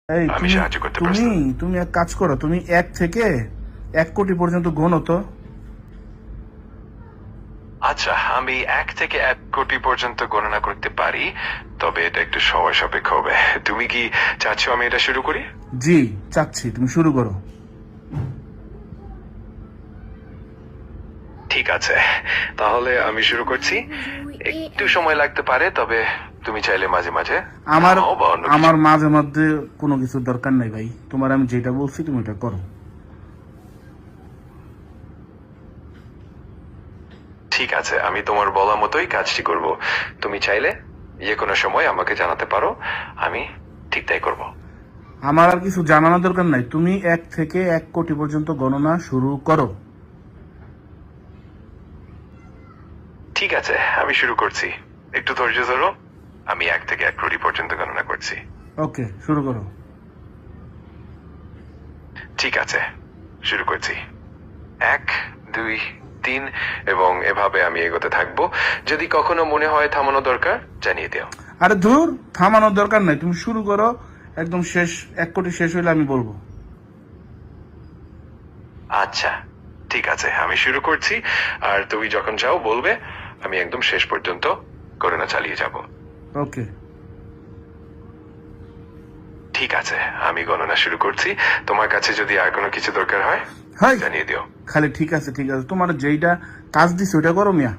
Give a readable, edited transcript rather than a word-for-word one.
এই আমি তুমি সাহায্য করতে তুমি প্রস্তুত। তুমি এক কাজ করো, তুমি 1 থেকে 1 কোটি পর্যন্ত গোনো তো। আচ্ছা, আমি 1 থেকে 1 কোটি পর্যন্ত গণনা করতে পারি, তবে এটা একটু সময় সাপেক্ষ হবে। তুমি কি চাচ্ছ আমি এটা শুরু করি? জি, চাচ্ছি তুমি শুরু করো। ঠিক আছে, তাহলে আমি শুরু করছি। একটু সময় লাগতে পারে, তবে তুমি চাইলে মাঝে মাঝে আমার থামাও বা অন্য কিছু। আমার মাঝে মধ্যে কোনো কিছুর দরকার নাই ভাই, তোমার আমি যেটা বলছি তুমি এটা করো। ঠিক আছে, আমি তোমার বলা মতোই কাজটি করব। তুমি চাইলে যে কোনো সময় আমাকে জানাতে পারো, আমি ঠিক তাই করব। আমার আর কিছু জানানোর দরকার নাই, তুমি 1 থেকে 1 কোটি পর্যন্ত গণনা শুরু করো। ঠিক আছে, আমি শুরু করছি। একটু ধৈর্য ধরো। আমি 1 থেকে 1 কোটি পর্যন্ত গণনা করছি। ওকে, শুরু করো। ঠিক আছে, শুরু করছি। 1, 2, 3 এবং এভাবে আমি এগোতে থাকবো। যদি কখনো মনে হয় থামানো দরকার, জানিয়ে দিও। আরে ধুর, থামানোর দরকার নাই, তুমি শুরু করো। একদম শেষ, 1 কোটি শেষ হইলে আমি বলবো। আচ্ছা, ঠিক আছে, আমি শুরু করছি। আর তুমি যখন চাও বলবে, আমি একদম শেষ পর্যন্ত গণনা চালিয়ে যাব। ওকে। ঠিক আছে, আমি গণনা শুরু করছি। তোমার কাছে যদি আর কোনো কিছু দরকার হয়, হাই, জানিয়ে দিও। খালি ঠিক আছে ঠিক আছে, তোমার যেইটা কাজ দিছে ওইটা করো মিয়া।